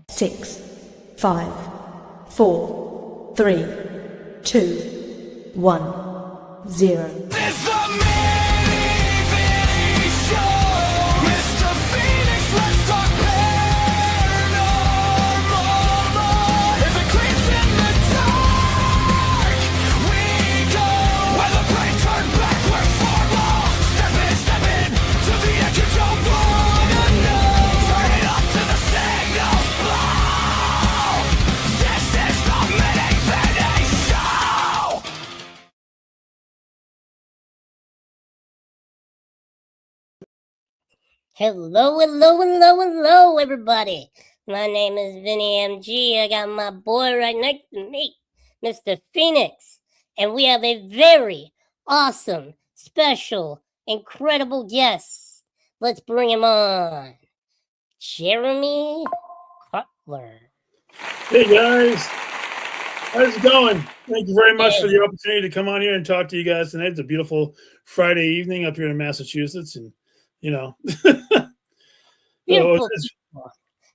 6, 5, 4, 3, 2, 1, 0. Hello, everybody. My name is Vinny MG. I got my boy right next to me, Mr. Phoenix. And we have a very awesome, special, incredible guest. Let's bring him on. Jeremy Cotter. Hey, guys. How's it going? Thank you very much for the opportunity to come on here and talk to you guys tonight. It's a beautiful Friday evening up here in Massachusetts, and Beautiful.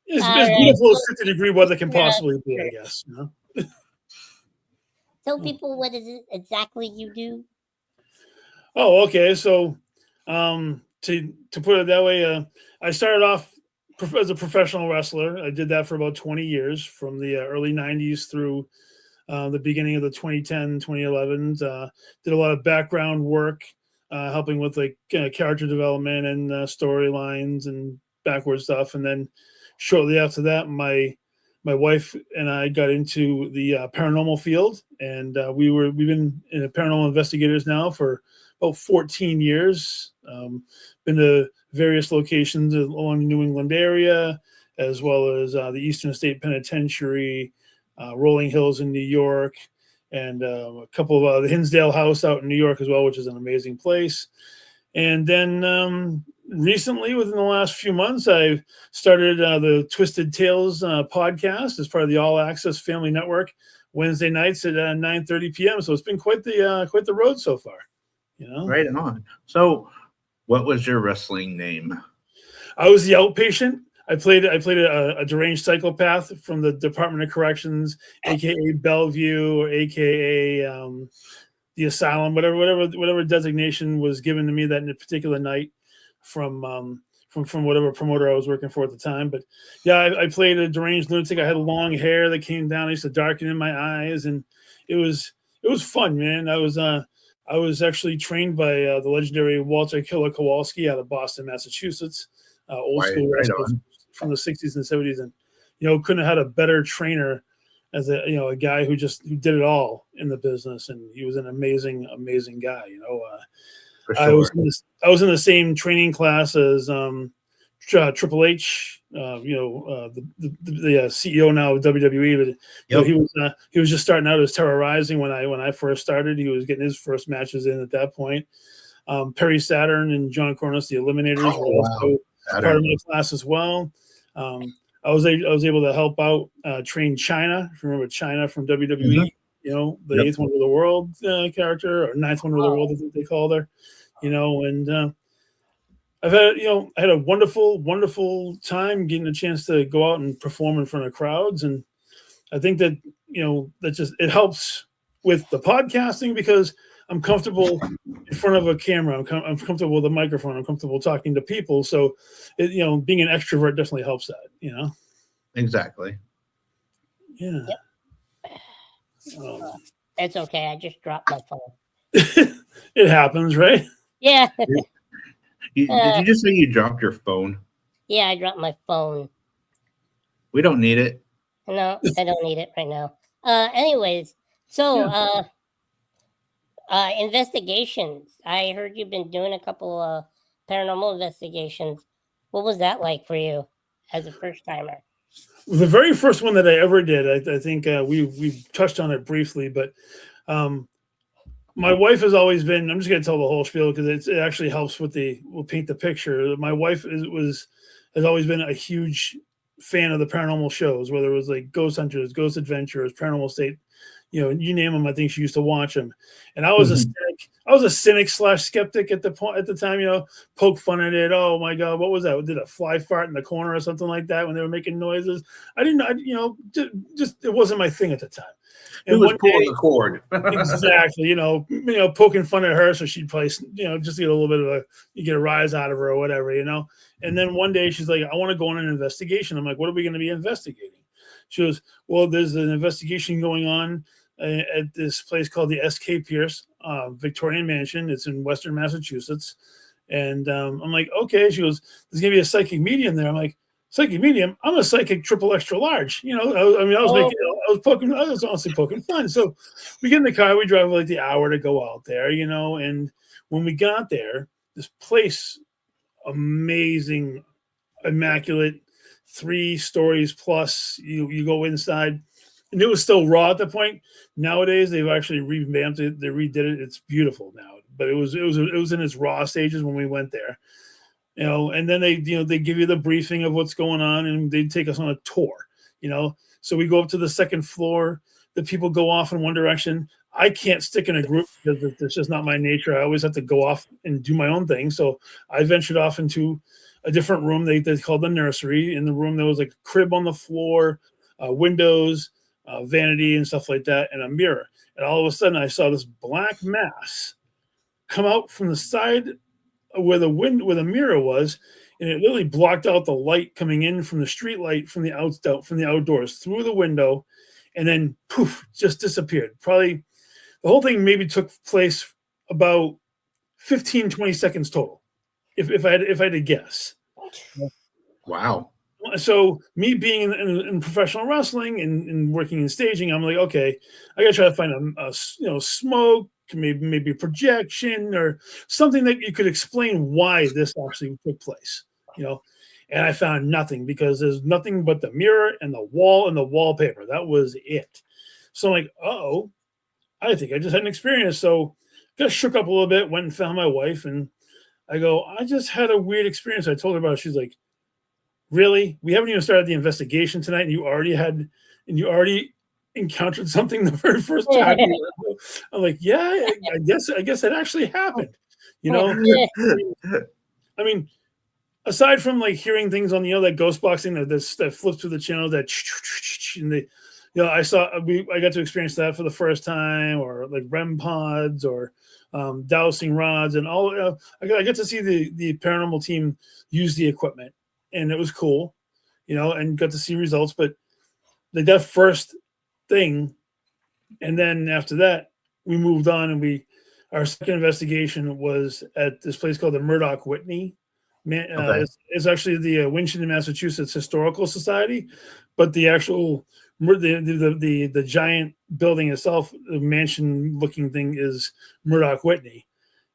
It's beautiful 60-degree weather can possibly be, I guess. Tell people what is it exactly you do. Oh, okay. So, to put it that way, I started off as a professional wrestler. I did that for about 20 years, from the early 90s through the beginning of the 2010, 2011s. Did a lot of background work, helping with character development and storylines and backward stuff. And then shortly after that, my wife and I got into the paranormal field, and we've been in paranormal investigators now for about 14 years. Been to various locations along the New England area, as well as the Eastern State Penitentiary, Rolling Hills in New York, and a couple of the Hinsdale House out in New York as well, which is an amazing place. And then recently, within the last few months, I started the Twisted Tales podcast as part of the All Access Family Network, Wednesday nights at 9:30 p.m. So it's been quite the road so far. Right on. So, what was your wrestling name? I was the outpatient. I played a deranged psychopath from the Department of Corrections, aka Bellevue, or aka the asylum, whatever designation was given to me that particular night from whatever promoter I was working for at the time. But yeah, I played a deranged lunatic. I had long hair that came down. I used to darken in my eyes, and it was fun, man. I was actually trained by the legendary Walter Killer Kowalski out of Boston, Massachusetts, old school wrestler from the 60s and 70s, and couldn't have had a better trainer as a guy who did it all in the business, and he was an amazing guy. For sure. I was in the same training class as Triple H, the CEO now of WWE, but he was just starting out as Terror Rising when I first started. He was getting his first matches in at that point. Perry Saturn and John Cornus, the Eliminators, were also part of my class as well. I was able to help out train China. If you remember China from WWE, the eighth wonder of the world character, or ninth wonder of the world, I think they called her. And I've had I had a wonderful time getting a chance to go out and perform in front of crowds, and I think that it helps with the podcasting because I'm comfortable in front of a camera. I'm comfortable with a microphone. I'm comfortable talking to people. So, being an extrovert definitely helps that. Exactly. Yeah. Yep. It's okay. I just dropped my phone. It happens, right? Yeah. Did you just say you dropped your phone? Yeah, I dropped my phone. We don't need it. No, I don't need it right now. Anyways, so investigations. I heard you've been doing a couple paranormal investigations. What was that like for you as a first timer? The very first one that I ever did, I think we touched on it briefly, but my wife has always been, I'm just going to tell the whole spiel because it actually helps we'll paint the picture. My wife has always been a huge fan of the paranormal shows, whether it was like Ghost Hunters, Ghost Adventures, Paranormal State, you name them. I think she used to watch them. And I was a static I was a cynic slash skeptic at the time, you know, poke fun at it. Oh my God, what was that? Did a fly fart in the corner or something like that when they were making noises? I didn't, you know, just it wasn't my thing at the time. Who And was one pulling day, the cord? exactly, you know, poking fun at her, so she'd probably, you know, just get a little bit of you get a rise out of her or whatever, you know. And then one day she's like, I want to go on an investigation. I'm like, what are we going to be investigating? She goes, well, there's an investigation going on at this place called the S.K. Pierce Victorian Mansion. It's in Western Massachusetts. And I'm like, okay. She goes, there's going to be a psychic medium there. I'm like, psychic medium? I'm a psychic triple extra large. You know, I was honestly poking fun. So we get in the car, we drive like the hour to go out there, you know. And when we got there, this place, amazing, immaculate, 3 stories plus. You go inside, and it was still raw at the point. Nowadays they've actually revamped it. They redid it. It's beautiful now, but it was in its raw stages when we went there, you know. And then they give you the briefing of what's going on, and they take us on a tour, you know. So we go up to the second floor. The people go off in one direction. I can't stick in a group because it's just not my nature. I always have to go off and do my own thing. So I ventured off into a different room they called the nursery. In the room, there was like a crib on the floor, windows, vanity and stuff like that, and a mirror. And all of a sudden, I saw this black mass come out from the side where the mirror was, and it literally blocked out the light coming in from the street light from the outdoors through the window, and then poof, just disappeared. Probably the whole thing maybe took place about 15, 20 seconds total. If I had to guess. Wow. So me being in professional wrestling and working in staging, I'm like, okay, I gotta try to find a smoke, maybe a projection or something that you could explain why this actually took place, you know. And I found nothing, because there's nothing but the mirror and the wall and the wallpaper. That was it. So I'm like, oh, I think I just had an experience. So got shook up a little bit, went and found my wife, and I go, I just had a weird experience. I told her about it. She's like, really? We haven't even started the investigation tonight, and you already encountered something the very first time. I'm like, yeah, I guess it actually happened. You know, I mean, aside from like hearing things on the that ghost boxing that flips through the channel, that and the, you know, I got to experience that for the first time, or like REM pods, or dowsing rods, and all. I got to see the paranormal team use the equipment, and it was cool, you know, and got to see results. But that first thing, and then after that, we moved on, and our second investigation was at this place called the Murdoch Whitney. Okay. It's actually the Winchton, Massachusetts Historical Society, but the actual the giant building itself, the mansion looking thing, is Murdoch Whitney.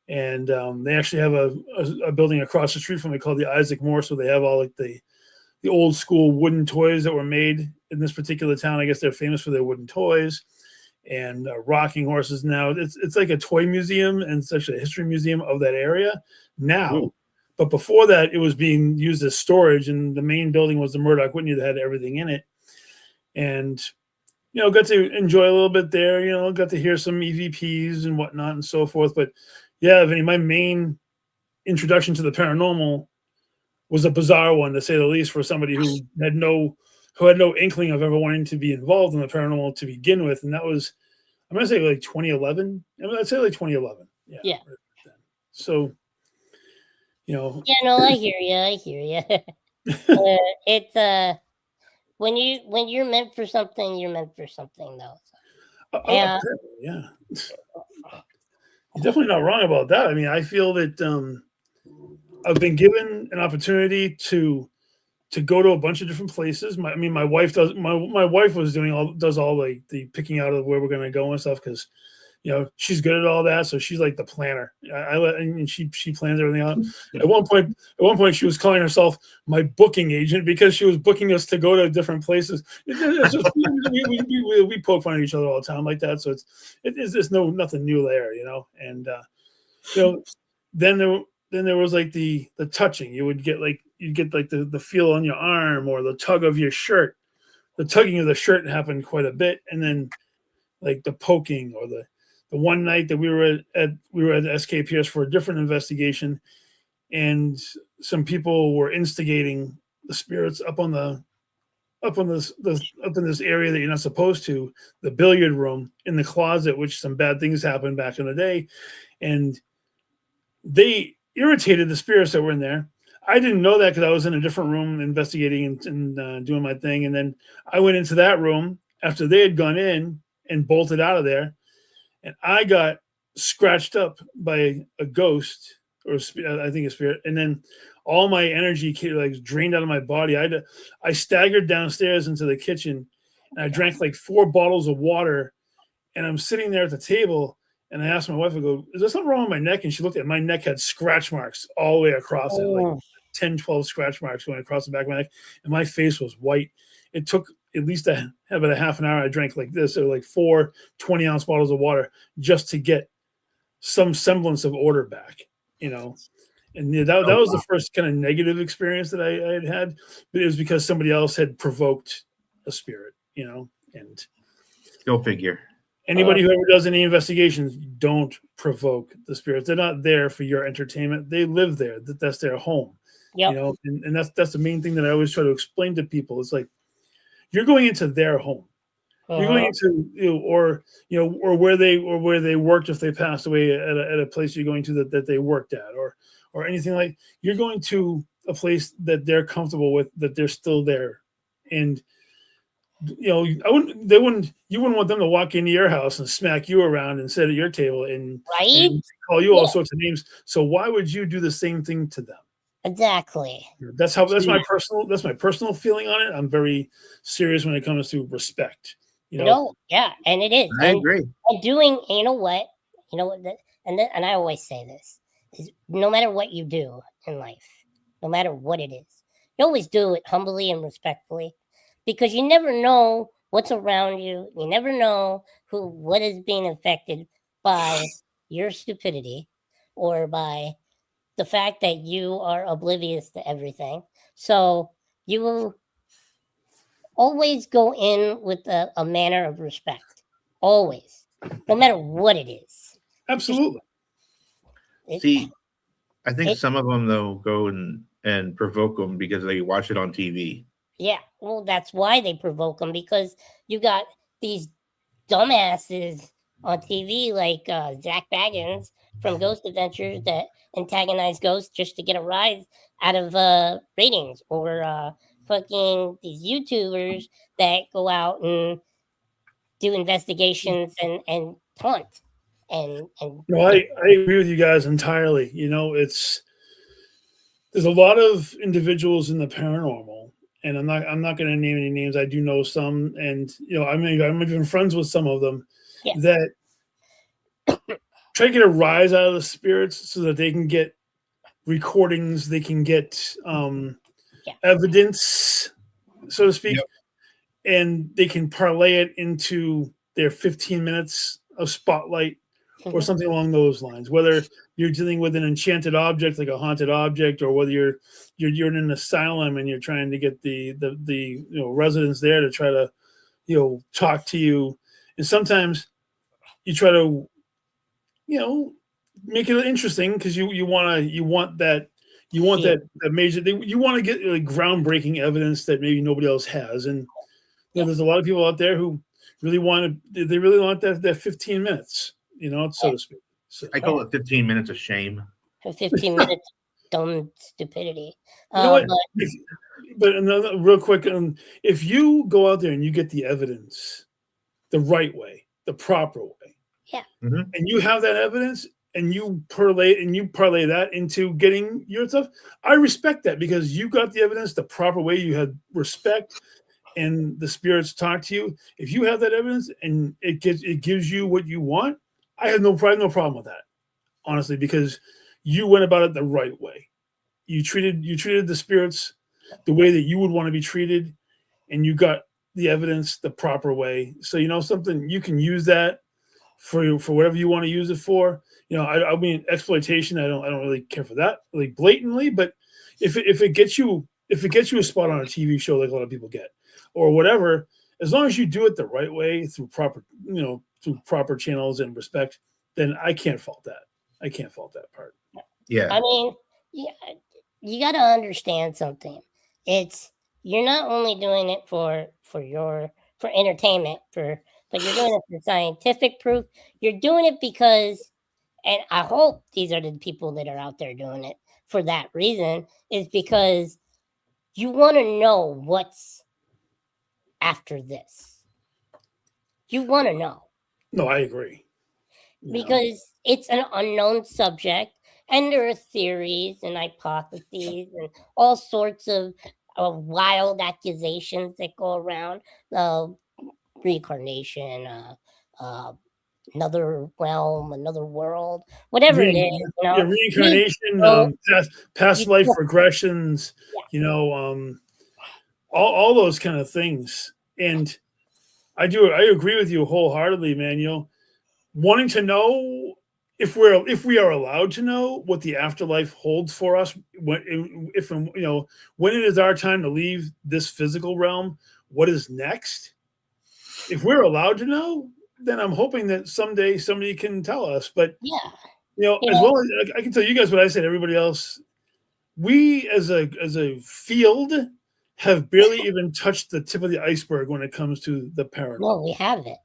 And they actually have a building across the street from it called the Isaac Morse, where they have all like the old school wooden toys that were made in this particular town. I guess they're famous for their wooden toys and rocking horses. Now it's like a toy museum, and it's actually a history museum of that area now. Ooh. But before that, it was being used as storage, and the main building was the Murdoch Whitney that had everything in it. And, you know, got to enjoy a little bit there, you know, got to hear some EVPs and whatnot and so forth. But yeah, Vinny, my main introduction to the paranormal was a bizarre one, to say the least, for somebody who had no inkling of ever wanting to be involved in the paranormal to begin with. And that was, I'm going to say like 2011. I'd say like 2011. Yeah. So, you know. Yeah, no, I hear you. It's when you're meant for something, you're meant for something, though. So. Yeah. You're definitely not wrong about that. I mean, I feel that I've been given an opportunity to go to a bunch of different places. My wife does. My wife does all like the picking out of where we're going to go and stuff, because, you know, she's good at all that. So she's like the planner. And she plans everything out. At one point, she was calling herself my booking agent, because she was booking us to go to different places. It's just, we poke fun at each other all the time like that. So it's just nothing new there, you know. And you know, then there was like the touching. You'd get like the feel on your arm, or the tug of your shirt. The tugging of the shirt happened quite a bit, and then like the poking, or the one night that we were at SKPS for a different investigation, and some people were instigating the spirits up in this area that you're not supposed to, the billiard room, in the closet, which some bad things happened back in the day, and they irritated the spirits that were in there. I didn't know that because I was in a different room investigating and doing my thing, and then I went into that room after they had gone in and bolted out of there, and I got scratched up by a ghost, or I think a spirit, and then all my energy like drained out of my body. I staggered downstairs into the kitchen, and I drank like 4 bottles of water, and I'm sitting there at the table, and I asked my wife, I go, is there something wrong with my neck? And she looked at my neck, had scratch marks all the way across it, like 10, 12 scratch marks going across the back of my neck, and my face was white. It took at least about a half an hour. I drank like this, or like 4 20-ounce bottles of water just to get some semblance of order back, you know. And that was the first kind of negative experience that I had, but it was because somebody else had provoked a spirit, you know. And Go figure. anybody who ever does any investigations, don't provoke the spirits. They're not there for your entertainment. They live there. That's their home. Yep. You know, and that's the main thing that I always try to explain to people. It's like, you're going into their home. You're going into, or where they worked if they passed away at a place you're going to that they worked at, or anything like. You're going to a place that they're comfortable with, that they're still there, and you wouldn't want them to walk into your house and smack you around and sit at your table and call you all sorts of names. So why would you do the same thing to them? Exactly. That's my personal feeling on it. I'm very serious when it comes to respect. You know? Yeah, and it is. I agree. And doing, and I always say this, is no matter what you do in life, no matter what it is, you always do it humbly and respectfully, because you never know what's around you. You never know what is being affected by your stupidity or by the fact that you are oblivious to everything. So you will always go in with a manner of respect. Always. No matter what it is. Absolutely. See, I think some of them, though, go and provoke them because they watch it on TV. Yeah, well, that's why they provoke them, because you got these dumbasses on TV like Zach Baggins from Ghost Adventures that antagonize ghosts just to get a rise out of ratings, or fucking these YouTubers that go out and do investigations and taunt. And no, I agree with you guys entirely. You know, there's a lot of individuals in the paranormal, and I'm not going to name any names. I do know some, and I'm even friends with some of them that try to get a rise out of the spirits so that they can get recordings, they can get evidence, so to speak, and they can parlay it into their 15 minutes of spotlight or something along those lines. Whether you're dealing with an enchanted object like a haunted object, or whether you're in an asylum and you're trying to get the residents there to try to talk to you, and sometimes you try to make it interesting because you want that major thing. You want to get like groundbreaking evidence that maybe nobody else has, and there's a lot of people out there who really want that 15 minutes, so to speak. So, I call it 15 minutes of shame. 15 minutes dumb stupidity. But another real quick, if you go out there and you get the evidence the right way, the proper way, and you have that evidence and you parlay that into getting your stuff, I respect that, because you got the evidence the proper way. You had respect, and the spirits talk to you. If you have that evidence and it gives you what you want, I have no problem with that, honestly, because you went about it the right way. You treated the spirits the way that you would want to be treated, and you got the evidence the proper way. So something, you can use that for whatever you want to use it for. I mean, exploitation, I don't really care for that, like blatantly, but if it gets you a spot on a TV show like a lot of people get, or whatever, as long as you do it the right way through proper through proper channels and respect, then I can't fault that. I can't fault that part. Yeah. I mean, yeah, you got to understand something. It's you're not only doing it for entertainment, but you're doing it for scientific proof. You're doing it because, and I hope these are the people that are out there doing it for that reason, is because you want to know what's after this. You want to know. No, I agree. Because it's an unknown subject, and there are theories and hypotheses and all sorts of wild accusations that go around reincarnation, another realm, another world, whatever it is. Reincarnation, past life regressions, all those kind of things. And I agree with you wholeheartedly, man. Wanting to know if we are allowed to know what the afterlife holds for us, when it is our time to leave this physical realm, what is next? If we're allowed to know, then I'm hoping that someday somebody can tell us. But as well as I can tell you guys what I say to everybody else, we as a field have barely even touched the tip of the iceberg when it comes to the paranormal. No, we haven't.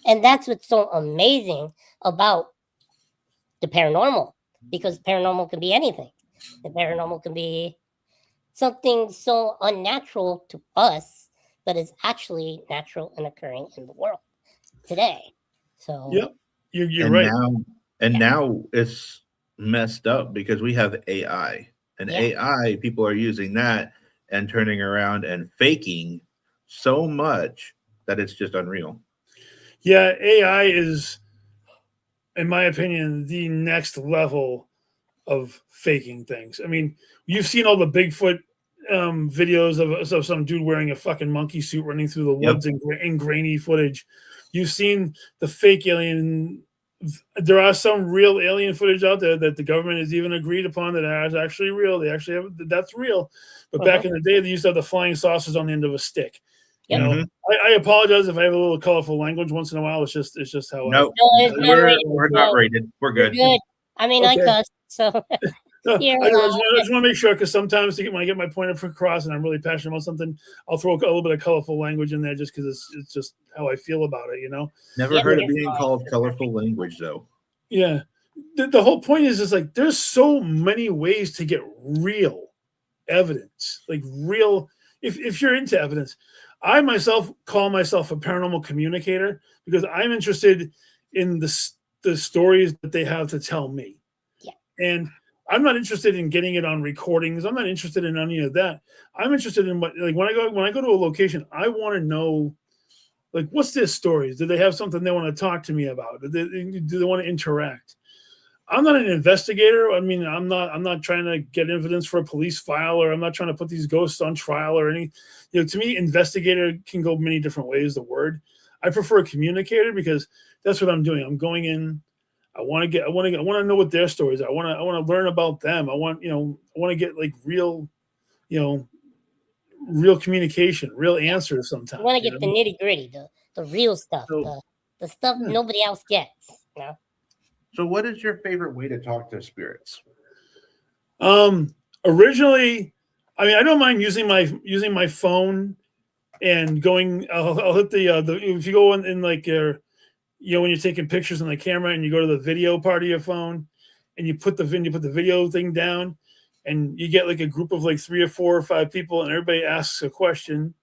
And that's what's so amazing about the paranormal, because paranormal can be anything. The paranormal can be something so unnatural to us, but is actually natural and occurring in the world today. So you're right. Now it's messed up because we have AI, and AI people are using that and turning around and faking so much that it's just unreal. Yeah, AI is, in my opinion, the next level of faking things. I mean, you've seen all the Bigfoot videos of some dude wearing a fucking monkey suit running through the woods in grainy footage. You've seen the fake alien. There are some real alien footage out there that the government has even agreed upon that is actually real. They actually have that's real. But back in the day, they used to have the flying saucers on the end of a stick. I apologize if I have a little colorful language once in a while. It's just how we're not rated. We're good. I mean, I cuss, so I just want to make sure, because sometimes when I get my point across and I'm really passionate about something, I'll throw a little bit of colorful language in there just because it's just how I feel about it. Never heard of being called colorful language though. Yeah, the whole point is like there's so many ways to get real evidence, like real. If you're into evidence. I myself call myself a paranormal communicator because I'm interested in the stories that they have to tell me. Yeah. And I'm not interested in getting it on recordings. I'm not interested in any of that. I'm interested in when I go to a location, I want to know, like, what's their stories? Do they have something they want to talk to me about? Do they want to interact? I'm not an investigator. I mean, I'm not trying to get evidence for a police file, or I'm not trying to put these ghosts on trial or any. To me, investigator can go many different ways. The word. I prefer a communicator because that's what I'm doing. I'm going in. I want to know what their stories are. I want to learn about them. I want to get like real, real communication, real answers. Sometimes I want to get the nitty gritty, the real stuff, the stuff nobody else gets. So what is your favorite way to talk to spirits? Originally, I mean, I don't mind using my phone and going. I'll hit the if you go in like your, when you're taking pictures on the camera and you go to the video part of your phone and you put the video thing down and you get like a group of like 3 or 4 or 5 people and everybody asks a question,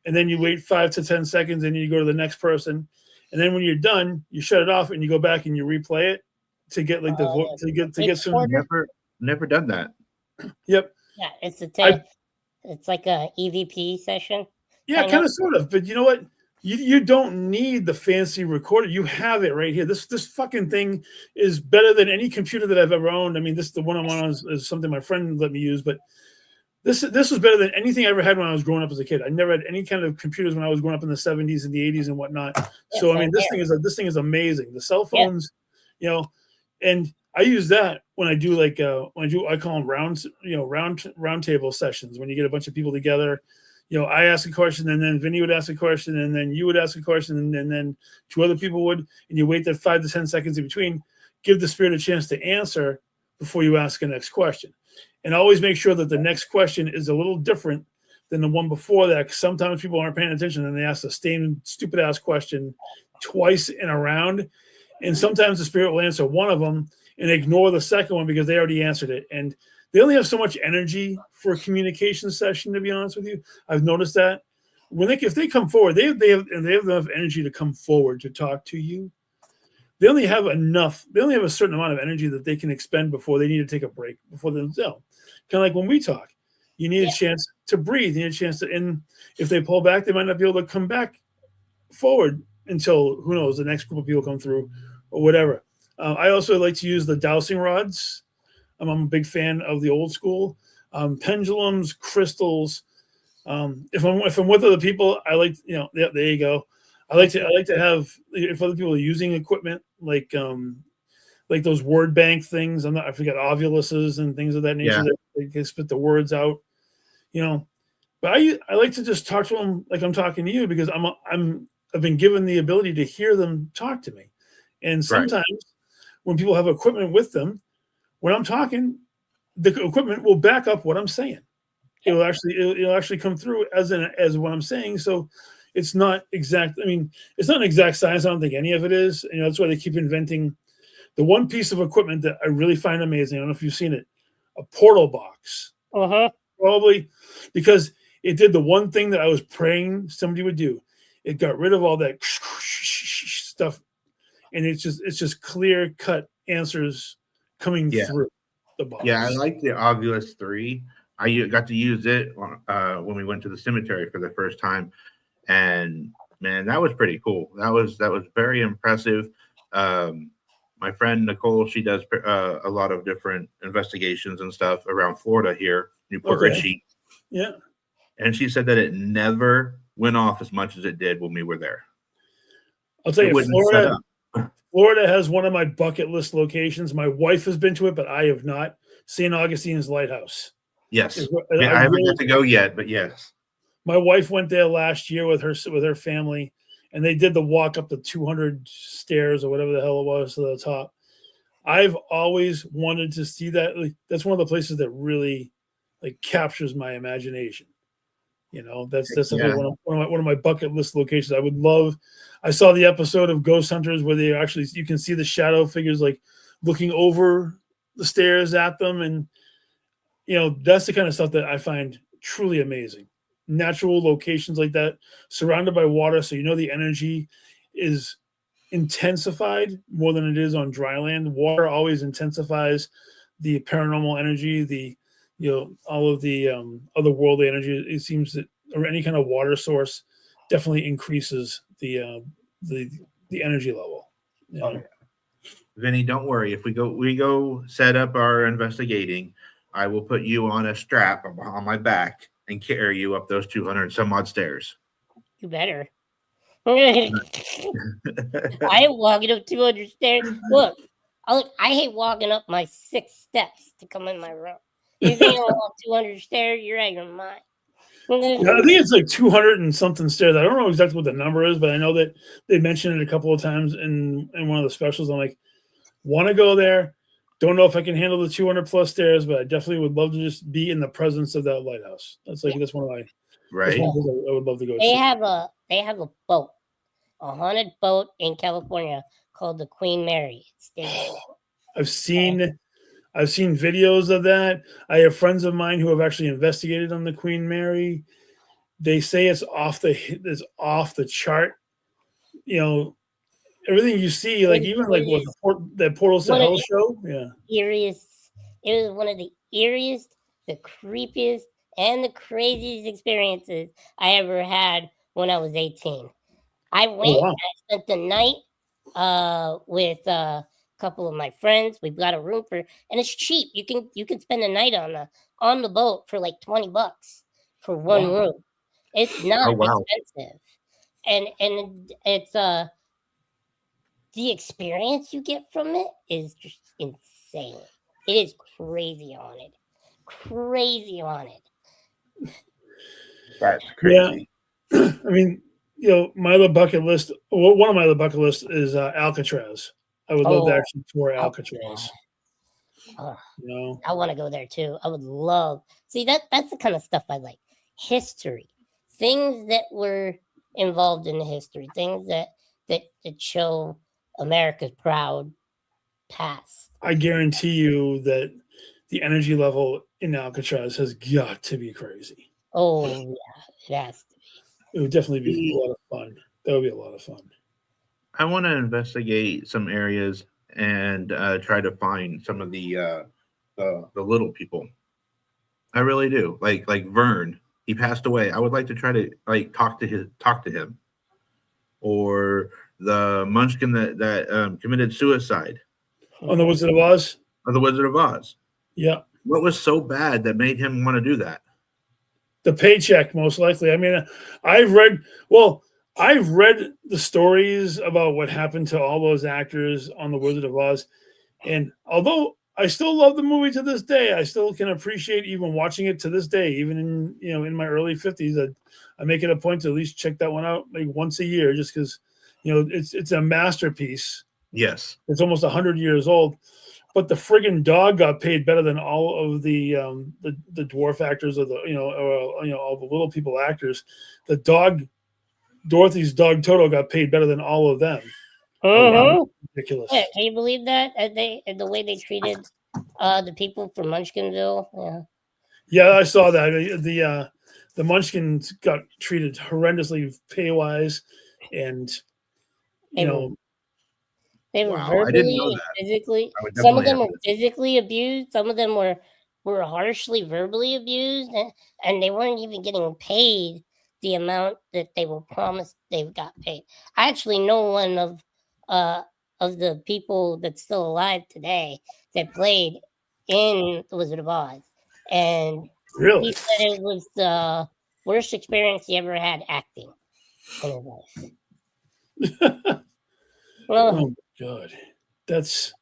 and then you wait 5 to 10 seconds and you go to the next person, and then when you're done, you shut it off and you go back and you replay it. To get like to get some. Never done that. Yep. Yeah, it's like a EVP session. Yeah, kind of, sort of. But you know what? You don't need the fancy recorder. You have it right here. This fucking thing is better than any computer that I've ever owned. I mean, the one I'm on is something my friend let me use, but this was better than anything I ever had when I was growing up as a kid. I never had any kind of computers when I was growing up in the 70s and the 80s and whatnot. So I mean, this thing is amazing. The cell phones, and I use that when I do I call them round table sessions, when you get a bunch of people together, I ask a question, and then Vinny would ask a question, and then you would ask a question, and then two other people would, and you wait that 5 to 10 seconds in between, give the spirit a chance to answer before you ask the next question. And always make sure that the next question is a little different than the one before that. 'Cause sometimes people aren't paying attention and they ask the same stupid ass question twice in a round. And sometimes the spirit will answer one of them and ignore the second one because they already answered it. And they only have so much energy for a communication session, to be honest with you. I've noticed that if they come forward, they have enough energy to come forward to talk to you. They only have a certain amount of energy that they can expend before they need to take a break, before they kind of like when we talk. You need a chance to breathe. You need a chance to, and if they pull back, they might not be able to come back forward until, who knows, the next group of people come through or whatever. I also like to use the dowsing rods. I'm a big fan of the old school pendulums, crystals. If I'm with other people, I like, there you go. I like to have, if other people are using equipment like those word bank things. I forget, ovuluses and things of that nature that they can spit the words out. But I like to just talk to them like I'm talking to you, because I've been given the ability to hear them talk to me. And sometimes when people have equipment with them, when I'm talking, the equipment will back up what I'm saying. It'll actually come through as what I'm saying. So it's not exact. I mean, it's not an exact science. I don't think any of it is. That's why they keep inventing. The one piece of equipment that I really find amazing, I don't know if you've seen it, a portal box. Probably because it did the one thing that I was praying somebody would do. It got rid of all that stuff, and it's just clear cut answers coming through the box. Yeah, I like the Oculus 3. I got to use it when we went to the cemetery for the first time, and man, that was pretty cool. That was very impressive. My friend Nicole, she does a lot of different investigations and stuff around Florida here, Newport Richie. Yeah. And she said that it never went off as much as it did when we were there. I'll tell you, Florida has one of my bucket list locations. My wife has been to it, but I have not. St. Augustine's Lighthouse. Yes. I haven't got to go yet, but yes. My wife went there last year with her family, and they did the walk up the 200 stairs or whatever the hell it was to the top. I've always wanted to see that. That's one of the places that really captures my imagination. That's definitely one of my bucket list locations. I would love. I saw the episode of Ghost Hunters where you can see the shadow figures looking over the stairs at them, and that's the kind of stuff that I find truly amazing. Natural locations like that, surrounded by water, so the energy is intensified more than it is on dry land. Water always intensifies the paranormal energy, all of the otherworldly energy. It seems that, or any kind of water source, definitely increases the energy level. Vinny, don't worry. If we go set up our investigating, I will put you on a strap on my back and carry you up those 200 some odd stairs. You better. I ain't walking up 200 stairs. Look, I hate walking up my 6 steps to come in my room. You think I'll walk 200 stairs? You're out of your mind. I think it's 200 and something stairs. I don't know exactly what the number is, but I know that they mentioned it a couple of times in one of the specials. I'm like, want to go there. Don't know if I can handle the 200 plus stairs, but I definitely would love to just be in the presence of that lighthouse. That's that's one of my right. I would love to go. They have a boat, a haunted boat in California called the Queen Mary. I've seen videos of that. I have friends of mine who have actually investigated on the Queen Mary. They say it's off the chart. Everything you see, even that Portals to Hell show. Yeah. It was one of the eeriest, the creepiest, and the craziest experiences I ever had when I was 18. I went and I spent the night with a couple of my friends. We've got a room and it's cheap. You can spend the night on the boat for $20 for one room. It's not expensive. And it's the experience you get from it is just insane. It is crazy on it. That's Yeah. crazy. I mean, you know, my other bucket list. Well, one of my other bucket lists is Alcatraz. I would love to Oh, actually tour oh, Alcatraz. oh, You know, I want to go there too. I would love. See, that's the kind of stuff I like. History, things that were involved in the history, things that show America's proud past. I guarantee you that the energy level in Alcatraz has got to be crazy. Oh yeah, it has to be. It would definitely be a See, lot of fun. That would be a lot of fun. I want to investigate some areas and try to find some of the little people. I really do. Like Vern, he passed away. I would like to try to like talk to him, or the Munchkin that committed suicide, On the Wizard of Oz. or the Wizard of Oz. Yeah. What was so bad that made him want to do that? The paycheck, most likely. I mean, I've read the stories about what happened to all those actors on The Wizard of Oz, and although I still love the movie to this day, I still can appreciate even watching it to this day, even in my early 50s. I make it a point to at least check that one out like once a year, just because it's a masterpiece. Yes. It's almost 100 years old. But the friggin' dog got paid better than all of the dwarf actors, or all the little people actors. The dog, Dorothy's dog Toto, got paid better than all of them. Ridiculous. Yeah, can you believe that? The way they treated the people from Munchkinville. Yeah. Yeah, I saw that. The Munchkins got treated horrendously pay wise, and They were Wow, I didn't verbally know and that. physically. I would Some of definitely them have were physically abused. Some of them were harshly verbally abused, and they weren't even getting paid the amount that they were promised they got paid. I actually know one of the people that's still alive today that played in The Wizard of Oz, and really, he said it was the worst experience he ever had acting in his life. Well, oh my god, that's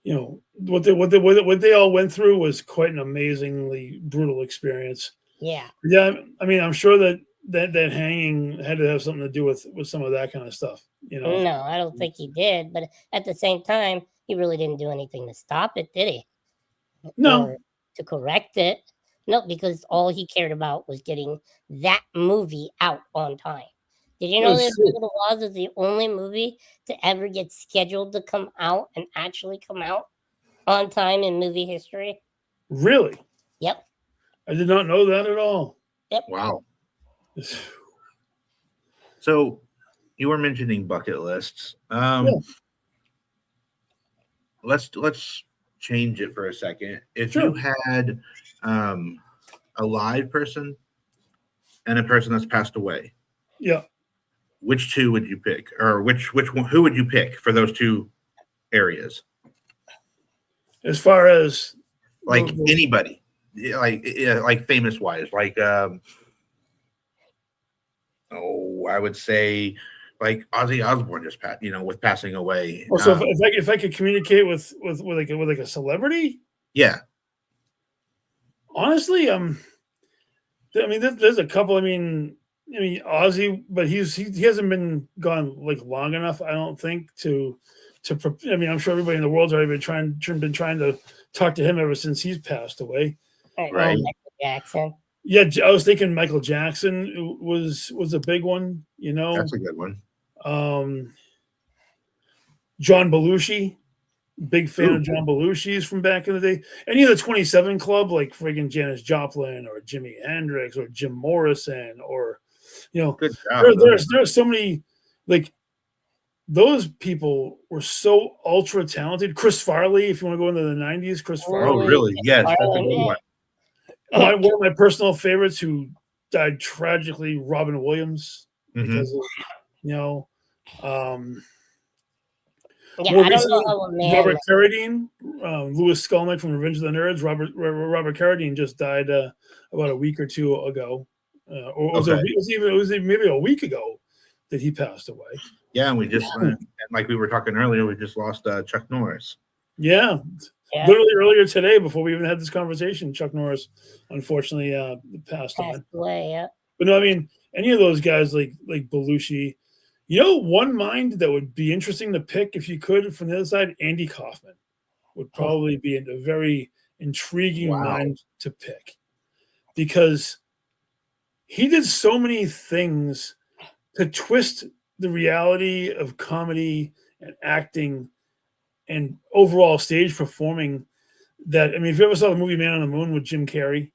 what they all went through was quite an amazingly brutal experience. yeah. Yeah, I mean, I'm sure that hanging had to have something to do with some of that kind of stuff. No, I don't think he did. But at the same time, he really didn't do anything to stop it, did he? No, Or to correct it? No, because all he cared about was getting that movie out on time. Did you know that's that true. Wizard of Oz is the only movie to ever get scheduled to come out and actually come out on time in movie history? Really, Yep. I did not know that at all. Yep. Wow. So you were mentioning bucket lists. Let's change it for a second. If Sure. you had a live person and a person that's passed away, Yeah. which two would you pick, or which one? Who would you pick for those two areas? As far as Like the- anybody, like famous wise, like I would say like Ozzy Osbourne just with passing away. so if I could communicate with like a celebrity, Yeah. honestly, I mean, there's a couple. I mean, Ozzy, but he hasn't been gone like long enough, I don't think, to. I mean, I'm sure everybody in the world's already been trying to talk to him ever since he's passed away. Right. Michael Jackson. Yeah, I was thinking Michael Jackson was a big one. That's a good one. John Belushi, big fan Ooh. of John Belushi's from back in the day. Any of the 27 Club, like friggin' Janis Joplin or Jimi Hendrix or Jim Morrison, or Good job. there's so many, like, those people were so ultra talented. Chris Farley, if you want to go into the 90s, Chris Oh, Farley. really? Yes, that's a good one. One of my personal favorites who died tragically, Robin Williams, Mhm. because of, Yeah, more I don't know recently, how a man. Robert Carradine, Louis Skolnick from Revenge of the Nerds. Robert Carradine just died about a week or two ago, or was Okay. it was maybe a week ago that he passed away. Yeah, and we just and like we were talking earlier, we just lost Chuck Norris. Yeah. Yeah. Literally earlier today, before we even had this conversation, Chuck Norris unfortunately passed on. Passed away. Yeah. But no, I mean, any of those guys like Belushi, one mind that would be interesting to pick if you could from the other side, Andy Kaufman would probably be a very intriguing Wow. mind to pick because he did so many things to twist the reality of comedy and acting and overall stage performing that, I mean, if you ever saw the movie Man on the Moon with Jim Carrey,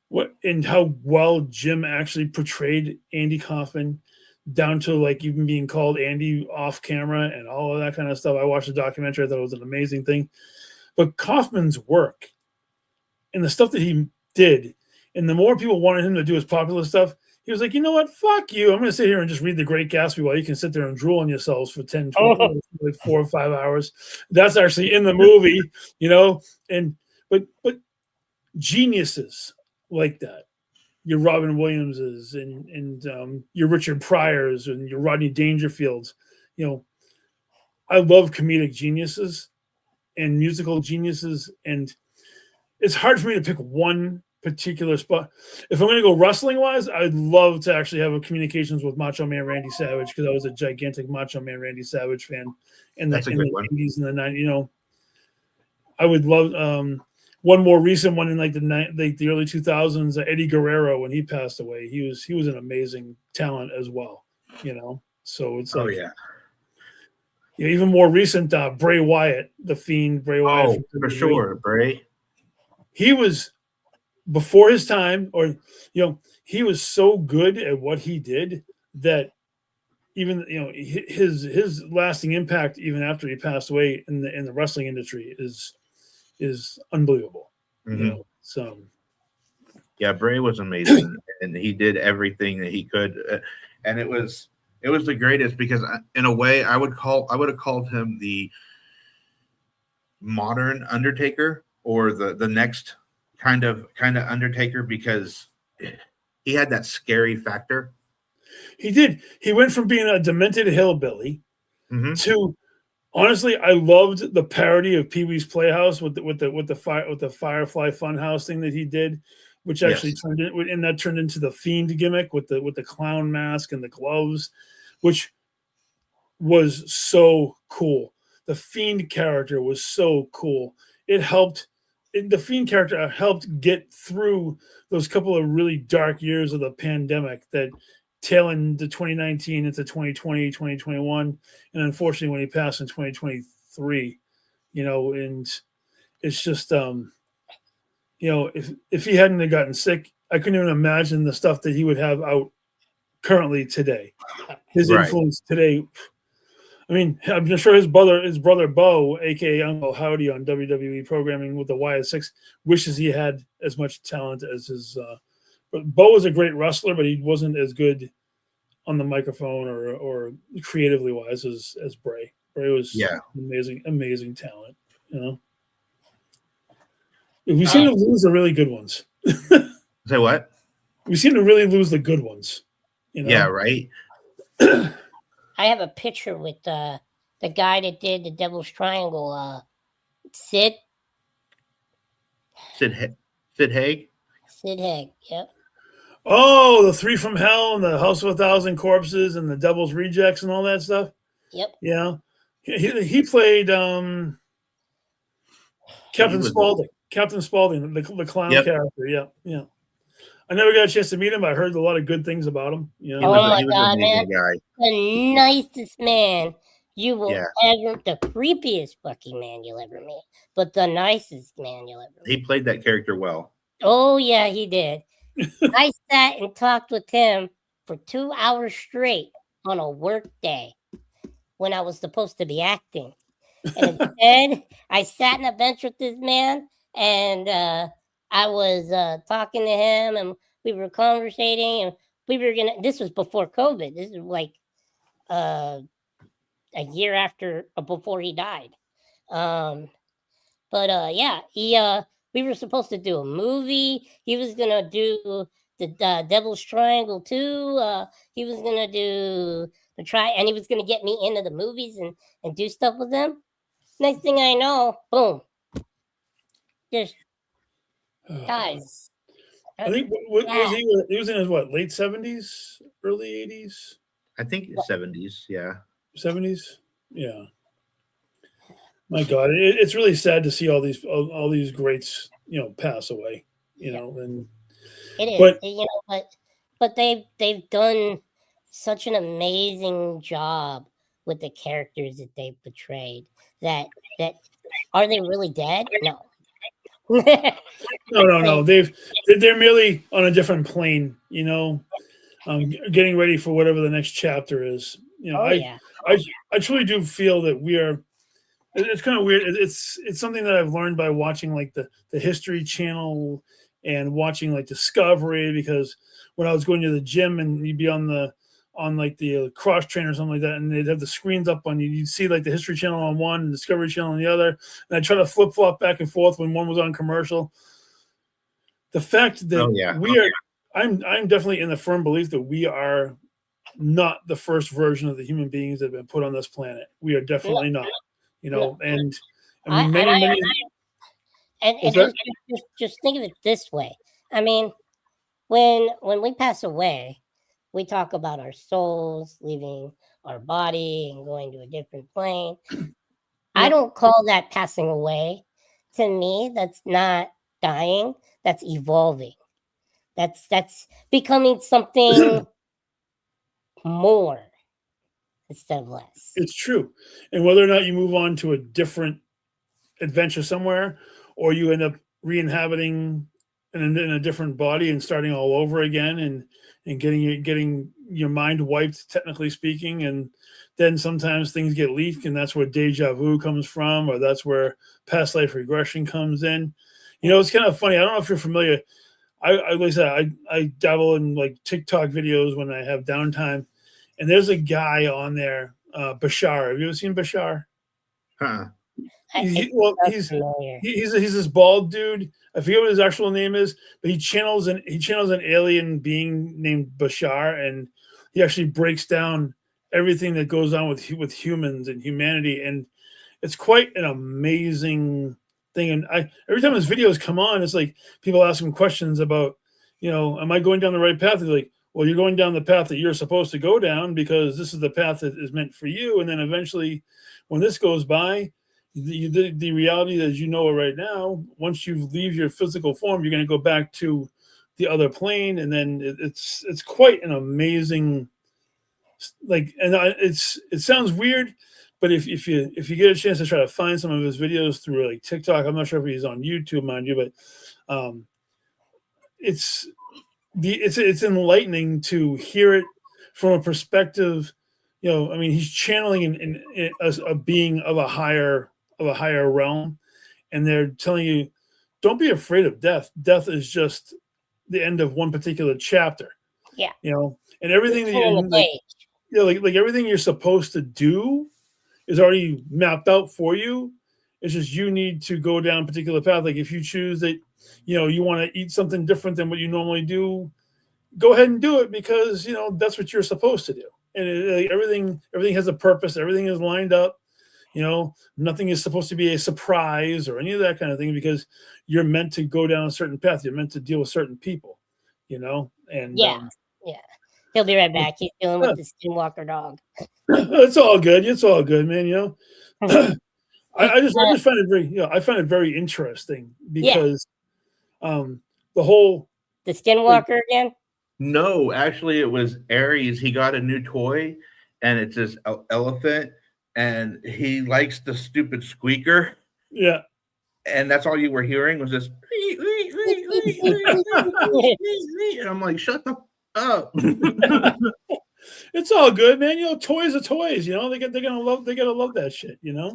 what and how well Jim actually portrayed Andy Kaufman down to like even being called Andy off camera and all of that kind of stuff. I watched the documentary. I thought it was an amazing thing. But Kaufman's work and the stuff that he did, and the more people wanted him to do his popular stuff, he was like, you know what? Fuck you. I'm going to sit here and just read The Great Gatsby while you can sit there and drool on yourselves for 10, 20, like 4 or 5 hours. That's actually in the movie, but geniuses like that, your Robin Williamses and your Richard Pryors and your Rodney Dangerfields, I love comedic geniuses and musical geniuses, and it's hard for me to pick one particular spot. If I'm going to go wrestling wise, I'd love to actually have a communications with Macho Man Randy Savage because I was a gigantic Macho Man Randy Savage fan in the 80s and the 90s. I would love one more recent one in like the early 2000s, Eddie Guerrero, when he passed away. He was an amazing talent as well, So it's like, even more recent, Bray Wyatt, the Fiend, Bray Wyatt. Oh, for sure, Bray. He was before his time, or he was so good at what he did that even his lasting impact even after he passed away in the wrestling industry is unbelievable. So yeah, Bray was amazing, and he did everything that he could, and it was the greatest because in a way I would have called him the modern Undertaker or the next kind of Undertaker because he had that scary factor. He did. He went from being a demented hillbilly to, honestly, I loved the parody of Pee-wee's Playhouse with the Firefly Funhouse thing that he did, which actually turned into the Fiend gimmick with the clown mask and the gloves, which was so cool. The Fiend character was so cool. The Fiend character helped get through those couple of really dark years of the pandemic that tail into 2019 into 2020, 2021. And unfortunately, when he passed in 2023, and it's just, if he hadn't have gotten sick, I couldn't even imagine the stuff that he would have out currently today. His influence today. I mean, I'm sure his brother Bo, aka Uncle Howdy on WWE programming with the YS6, wishes he had as much talent as his. But Bo was a great wrestler, but he wasn't as good on the microphone or creatively wise as Bray. Bray was amazing talent. We seem to lose the really good ones. Say what? We seem to really lose the good ones. Yeah, right. I have a picture with the guy that did the Devil's Triangle, Sid Haig. Sid Haig, yep. Oh, the Three from Hell and the House of 1,000 Corpses and the Devil's Rejects and all that stuff. Yep. Yeah, he played Captain Spaulding. Captain Spaulding, the clown character. Yeah. I never got a chance to meet him. I heard a lot of good things about him. He was man, guy. The nicest man you will ever, the creepiest fucking man you'll ever meet, but the nicest man you'll ever meet. He played that character well. Oh yeah, he did. I sat and talked with him for 2 hours straight on a work day when I was supposed to be acting. And instead, I sat on a bench with this man and I was talking to him and we were conversating and we were this was before COVID. This is like a year before he died. We were supposed to do a movie. He was going to do the Devil's Triangle too. He was going to do and he was going to get me into the movies and do stuff with them. Next thing I know, boom. Just guys. I think was he was in his late 70s, early 80s, I think it's 70s. Yeah. 70s. Yeah. My God, it's really sad to see all these greats, pass away. And It is, but but they've done such an amazing job with the characters that they've portrayed. That are they really dead? No. no, they're merely on a different plane. Getting ready for whatever the next chapter is. Oh yeah. I truly do feel that we are. It's kind of weird. It's something that I've learned by watching like the History Channel and watching like Discovery, because when I was going to the gym and you'd be on the cross train or something like that, and they'd have the screens up on you, you'd see like the History Channel on one and Discovery Channel on the other, and I try to flip flop back and forth when one was on commercial. The fact that I'm definitely in the firm belief that we are not the first version of the human beings that have been put on this planet. We are definitely not. And I mean, just think of it this way. I mean, when we pass away, we talk about our souls leaving our body and going to a different plane. I don't call that passing away. To me, that's not dying. That's evolving. That's becoming something more instead of less. It's true. And whether or not you move on to a different adventure somewhere, or you end up re-inhabiting in a different body and starting all over again, and getting your mind wiped, technically speaking, and then sometimes things get leaked, and that's where deja vu comes from, or that's where past life regression comes in. It's kind of funny. I don't know if you're familiar. Like I said, I dabble in like TikTok videos when I have downtime, and there's a guy on there, Bashar. Have you ever seen Bashar? Huh. He's this bald dude. I forget what his actual name is, but he channels an alien being named Bashar, and he actually breaks down everything that goes on with humans and humanity, and it's quite an amazing thing. And every time his videos come on, it's like people ask him questions about, am I going down the right path? He's like, well, you're going down the path that you're supposed to go down, because this is the path that is meant for you. And then eventually, when this goes by, the reality as you know it right now, once you leave your physical form, you're going to go back to the other plane, and then it's quite an amazing, it sounds weird, but if you get a chance to try to find some of his videos through like TikTok, I'm not sure if he's on YouTube, mind you, but it's enlightening to hear it from a perspective. He's channeling a being of a higher realm, and they're telling you, don't be afraid of death. Death is just the end of one particular chapter. Yeah. And everything like everything you're supposed to do is already mapped out for you. It's just you need to go down a particular path. Like if you choose that, you want to eat something different than what you normally do, go ahead and do it, because that's what you're supposed to do. And everything has a purpose. Everything is lined up. Nothing is supposed to be a surprise or any of that kind of thing, because you're meant to go down a certain path. You're meant to deal with certain people, and yeah. He'll be right back. He's dealing with the skinwalker dog. It's all good. It's all good, man. I just find it very interesting, because the skinwalker again. No, actually, it was Aries. He got a new toy, and it's this elephant, and he likes the stupid squeaker. Yeah. And that's all you were hearing was this. And I'm like, shut the up. It's all good, man. Toys are toys. They're gonna love that shit. Yep.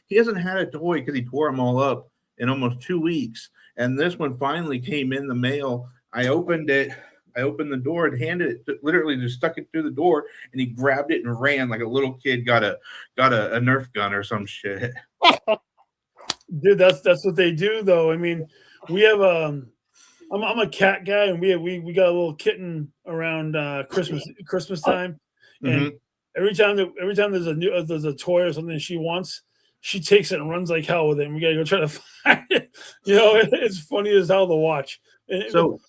He hasn't had a toy because he tore them all up in almost 2 weeks, and this one finally came in the mail. I opened it. I opened the door and handed it, literally just stuck it through the door, and he grabbed it and ran like a little kid got a Nerf gun or some shit. Dude, that's what they do, though. I mean, we have I'm a cat guy, and we got a little kitten around Christmas time, and every time there's a toy or something she wants, she takes it and runs like hell with it. And we got to go try to find it. It's funny as hell to watch. So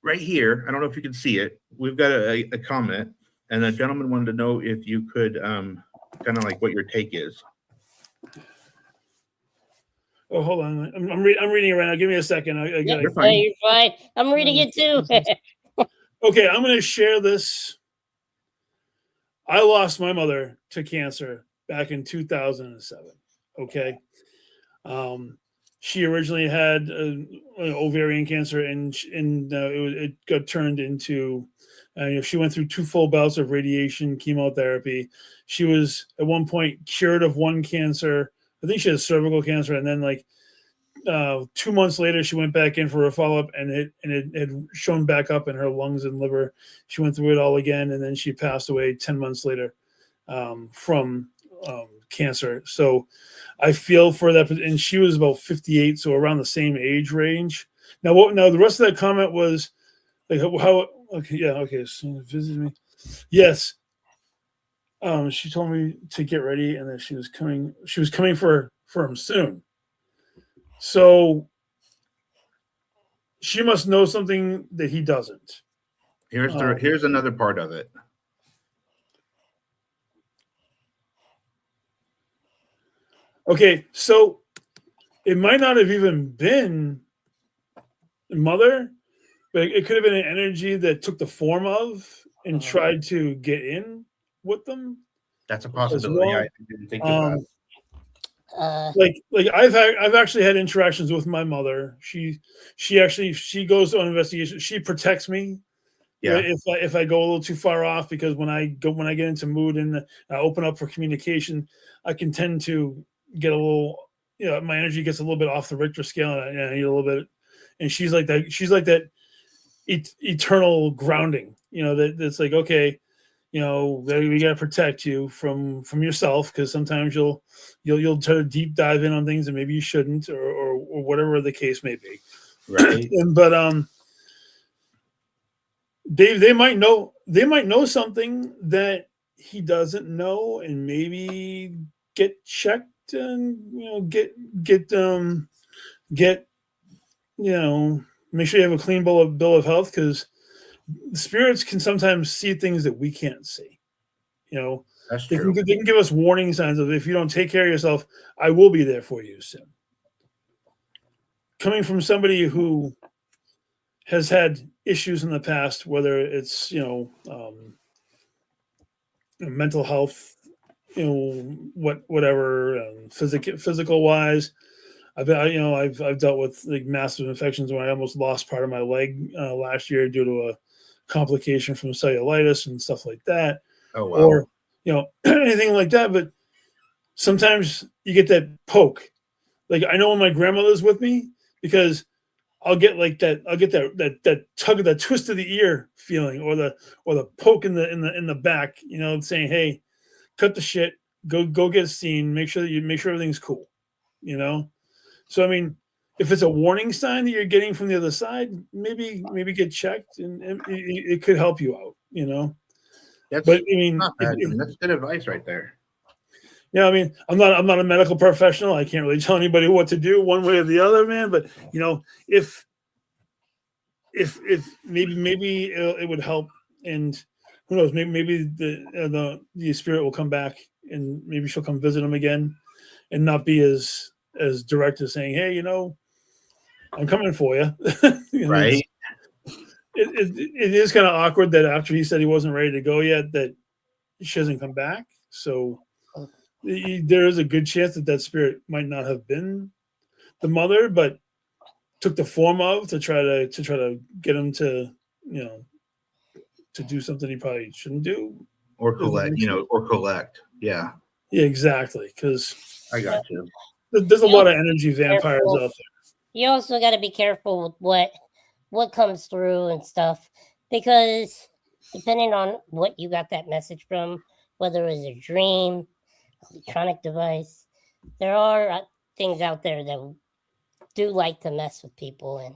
right here, I don't know if you can see it. We've got a comment, and a gentleman wanted to know if you could kind of like what your take is. Oh, hold on. I'm reading it right now. Give me a second. You're fine. I'm reading it too. Okay, I'm going to share this. I lost my mother to cancer back in 2007. Okay. She originally had ovarian cancer, and it got turned into, she went through 2 full bouts of radiation chemotherapy. She was at one point cured of one cancer. I think she had cervical cancer, and then 2 months later, she went back in for a follow-up, and it had shown back up in her lungs and liver. She went through it all again, and then she passed away 10 months later from cancer. So I feel for that. And she was about 58, so around the same age range. Now, the rest of that comment was like, how? Okay, yeah, okay. So visit me. Yes. She told me to get ready, and that she was coming. She was coming for him soon. So she must know something that he doesn't. Here's another part of it. Okay, so it might not have even been mother, but it could have been an energy that took the form of and tried to get in with them. That's a possibility. Well. I didn't think of that. Like I've actually had interactions with my mother. She goes on investigation. She protects me. Yeah. If I go a little too far off, because when I get into mood and I open up for communication, I can tend to get a little, my energy gets a little bit off the Richter scale, and I need a little bit. And she's like that. She's like that eternal grounding. That's like, okay, we got to protect you from yourself, because sometimes you'll try to deep dive in on things that maybe you shouldn't, or whatever the case may be. Right. But they might know something that he doesn't know, and maybe get checked, and get make sure you have a clean bill of health, because the spirits can sometimes see things that we can't see. That's they true. can give us warning signs of, if you don't take care of yourself, I will be there for you soon. Coming from somebody who has had issues in the past, whether it's mental health, whatever, physical wise. I've dealt with massive infections when I almost lost part of my leg last year due to a complication from cellulitis and stuff like that. Oh wow. Or anything like that. But sometimes you get that poke. Like, I know when my grandmother's with me, because I'll get that tug of that twist of the ear feeling, or the poke in the back, saying, hey, cut the shit, go get seen, make sure everything's cool. So I mean, if it's a warning sign that you're getting from the other side, maybe get checked, and it could help you out. That's but I mean, not bad. That's good advice right there. Yeah, I mean, I'm not a medical professional. I can't really tell anybody what to do one way or the other, man. But if maybe it would help, and who knows, maybe the spirit will come back, and maybe she'll come visit him again, and not be as direct as saying, hey, I'm coming for you. Right. It is kind of awkward that after he said he wasn't ready to go yet, that she hasn't come back. So there is a good chance that spirit might not have been the mother, but took the form of, to try to get him to to do something he probably shouldn't do, or collect. Yeah, exactly, because I got you. There's a lot of energy vampires out there. You also got to be careful with what comes through and stuff, because depending on what you got that message from, whether it's a dream, electronic device, there are things out there that do like to mess with people and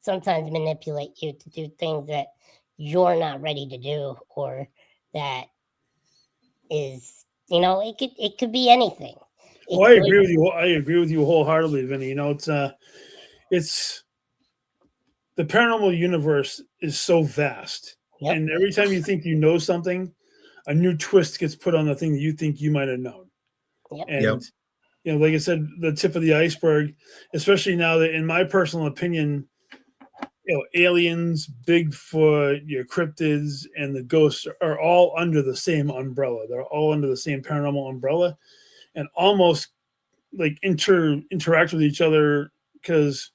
sometimes manipulate you to do things that you're not ready to do, or that is It could be anything. Well, I agree with you. I agree with you wholeheartedly, Vinny. It's the paranormal universe is so vast, Yep. and every time you think you know something, a new twist gets put on the thing that you think you might have known. Yep. And like I said, the tip of the iceberg, especially now that, in my personal opinion, aliens, Bigfoot, your cryptids, and the ghosts are all under the same umbrella. They're all under the same paranormal umbrella, and almost like interact with each other. Because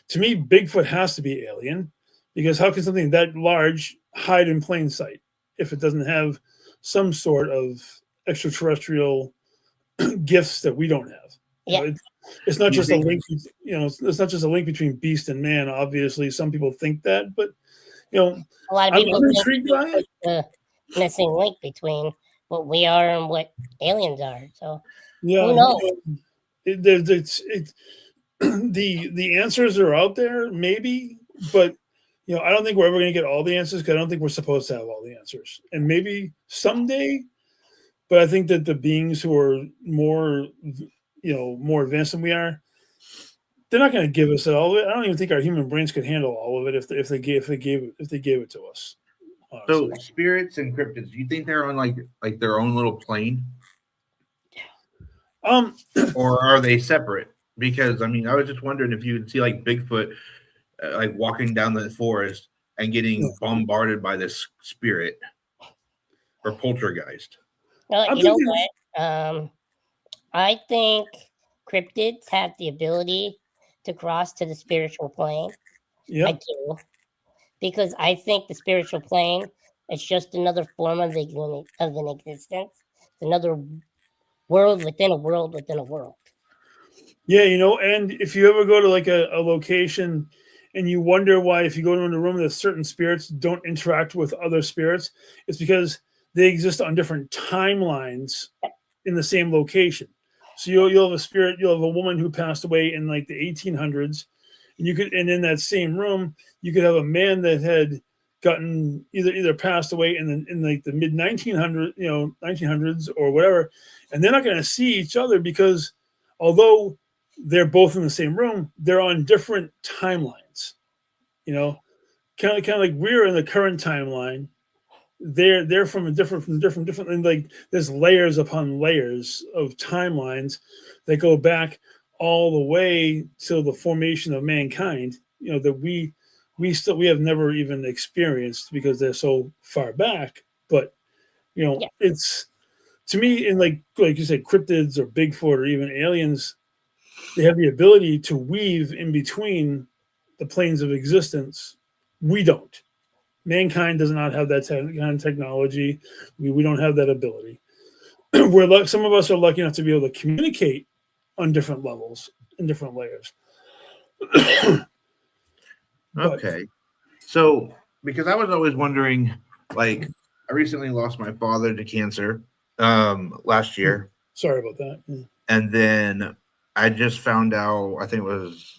to me, Bigfoot has to be alien, because how can something that large hide in plain sight if it doesn't have some sort of extraterrestrial gifts that we don't have? Yeah. It's not just a link. It's not just a link between beast and man. Obviously, some people think that, but a lot of people I'm intrigued by it. The missing link between what we are and what aliens are. So who knows? The answers are out there, maybe, but I don't think we're ever going to get all the answers, because I don't think we're supposed to have all the answers. And maybe someday, but I think that the beings who are more advanced than we are, they're not going to give us it all. I don't even think our human brains could handle all of it if they gave it to us. Honestly. So spirits and cryptids, do you think they're on like their own little plane? Or are they separate? Because I was just wondering if you would see like Bigfoot like walking down the forest and getting bombarded by this spirit or poltergeist. You know what? I think cryptids have the ability to cross to the spiritual plane. Yeah, I do, because I think the spiritual plane is just another form of an existence. It's another world within a world within a world. Yeah, and if you ever go to like a location and you wonder why, if you go into a room that certain spirits don't interact with other spirits, it's because they exist on different timelines in the same location. So you'll have you'll have a woman who passed away in like the 1800s, and in that same room you could have a man that had gotten either passed away in like the mid 1900s or whatever, and they're not going to see each other, because although they're both in the same room, they're on different timelines. Kind of like we're in the current timeline. They're from different, and like there's layers upon layers of timelines that go back all the way to the formation of mankind. That we have never even experienced, because they're so far back. But it's, to me, in like you said, cryptids or Bigfoot or even aliens, they have the ability to weave in between the planes of existence. We don't. Mankind does not have that kind of technology. We don't have that ability. Some of us are lucky enough to be able to communicate on different levels and different layers. Okay. So, because I was always wondering, like, I recently lost my father to cancer last year. Sorry about that. Yeah. And then I just found out, I think it was,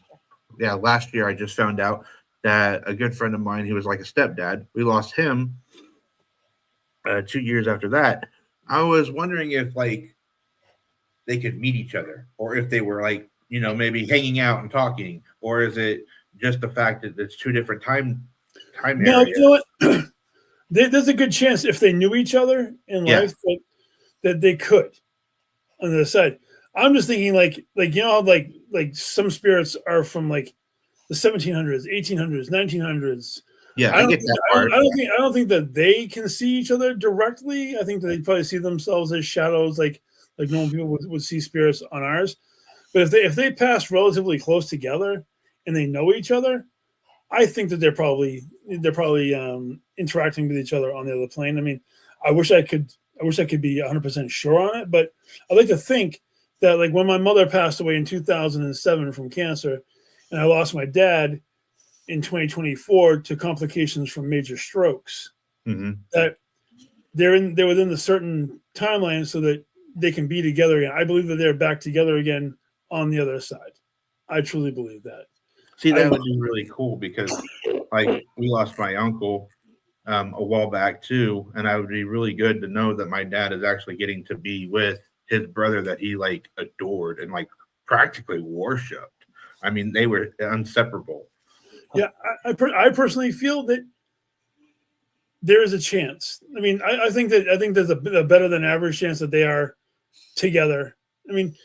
last year, I just found out that a good friend of mine, he was like a stepdad, we lost him 2 years after that. I was wondering if like they could meet each other, or if they were like, maybe hanging out and talking, or is it just the fact that it's two different time areas? No, you know what? There's a good chance, if they knew each other in life, that they could on the other side. I'm just thinking like some spirits are from like the 1700s, 1800s, 1900s. Yeah, I get that part. I don't think that they can see each other directly. I think that they probably see themselves as shadows, like normal people would see spirits on ours. But if they pass relatively close together and they know each other, I think that they're probably interacting with each other on the other plane. I wish I could be 100% sure on it, but I like to think that, like, when my mother passed away in 2007 from cancer, and I lost my dad in 2024 to complications from major strokes, that they're within the certain timeline so that they can be together again. I believe that they're back together again on the other side. I truly believe that. See, that would be really cool, because like we lost my uncle a while back too, and I would be really good to know that my dad is actually getting to be with his brother that he like adored and like practically worshipped. I mean, they were inseparable. Yeah, I personally feel that there is a chance. I mean, I think there's a better than average chance that they are together. I mean,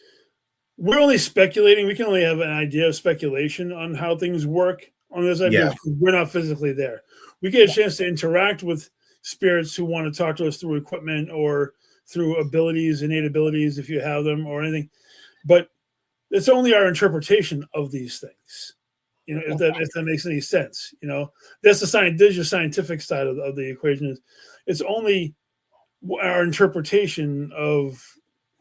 we're only speculating. We can only have an idea of speculation on how things work on this side Yeah. because we're not physically there. We get a chance to interact with spirits who want to talk to us through equipment or through abilities, innate abilities, if you have them or anything. But it's only our interpretation of these things. You know, if that makes any sense. You know, that's there's your scientific side of the equation. It's only our interpretation of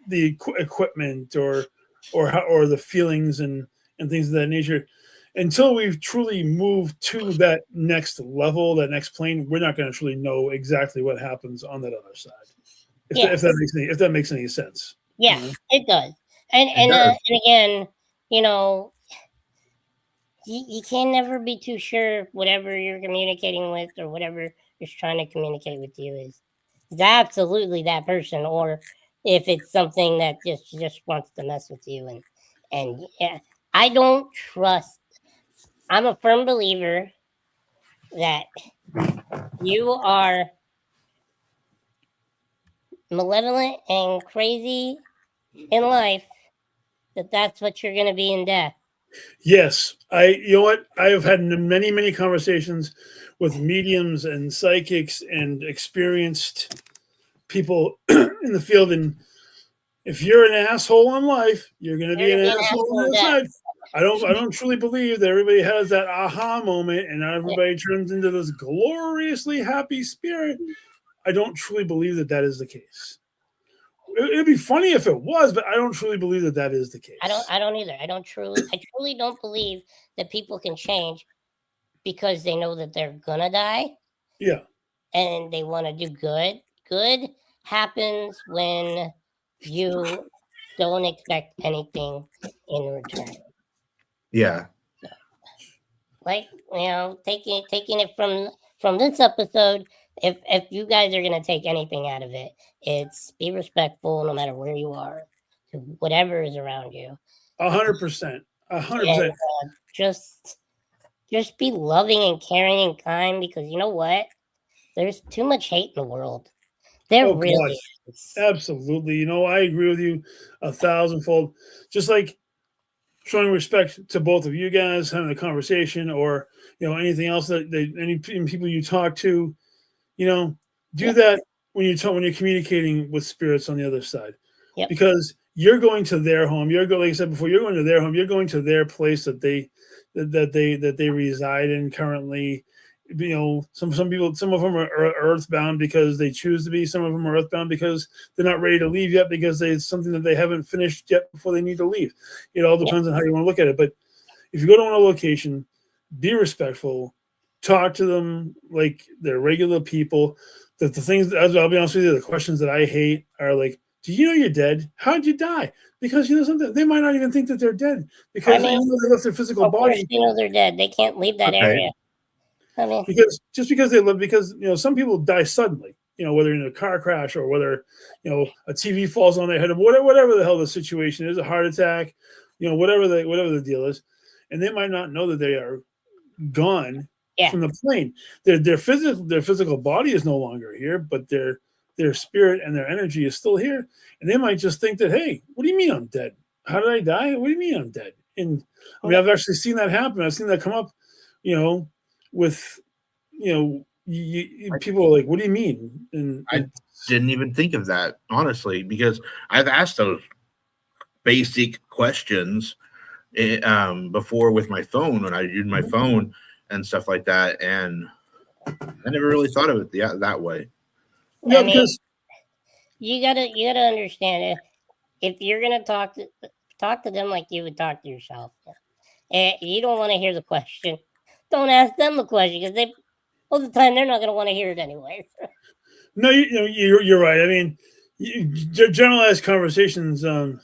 the equipment or the feelings and things of that nature. Until we've truly moved to that next level, that next plane, we're not going to truly know exactly what happens on that other side. If that makes any sense. Yeah, You know? it does. And again, you know, you can never be too sure whatever you're communicating with or whatever is trying to communicate with you is absolutely that person, or if it's something that just wants to mess with you. And yeah, I don't trust. I'm a firm believer that you are malevolent and crazy in life, that's what you're going to be in death. Yes, you know what? I have had many conversations with mediums and psychics and experienced people in the field. And if you're an asshole in life, you're going to be an asshole on the other side. I don't truly believe that everybody has that aha moment and everybody turns into this gloriously happy spirit. I don't truly believe that is the case. It'd be funny if it was, but I don't truly believe that is the case. I don't either. I truly don't believe that people can change because they know that they're gonna die. Yeah. And they want to do good. Good happens when you don't expect anything in return. Yeah. Like, you know, taking it from this episode, if you guys are gonna take anything out of it, it's be respectful no matter where you are to whatever is around you. 100%. 100%. Just be loving and caring and kind, because you know what? There's too much hate in the world. There really is. Absolutely. You know, I agree with you 1,000-fold. Just like showing respect to both of you guys, having a conversation, or you know anything else that any people you talk to, you know, do that when you're communicating with spirits on the other side, because you're going to their home. You're going, like I said before, you're going to their home. You're going to their place that they reside in currently. You know, some people, some of them are earthbound because they choose to be. Some of them are earthbound because they're not ready to leave yet, because it's something that they haven't finished yet before they need to leave. It all depends on how you want to look at it. But if you go to a location, be respectful, talk to them like they're regular people. That the things, I'll be honest with you, the questions that I hate are like, do you know you're dead? How'd you die? Because you know something, they might not even think that they're dead because they left their physical body. You know they're dead. They can't leave that area. I mean, because they live, because you know some people die suddenly, you know, whether in a car crash or whether, you know, a TV falls on their head or whatever the hell the situation is, a heart attack, you know, whatever the deal is, and they might not know that they are gone from the plane. Their physical body is no longer here, but their spirit and their energy is still here, and they might just think that, hey, what do you mean I'm dead? How did I die? What do you mean I'm dead? And I mean, I've actually seen that happen. I've seen that come up, you know, with, you know, people are like, what do you mean? And I didn't even think of that, honestly, because I've asked those basic questions before with my phone, when I used my phone and stuff like that, and I never really thought of it that way. Yeah, because you gotta understand it. If you're gonna talk to them like you would talk to yourself, and you don't want to hear the question, don't ask them the question, because they all the time they're not going to want to hear it anyway. No, you're right. I mean, generalized conversations. Do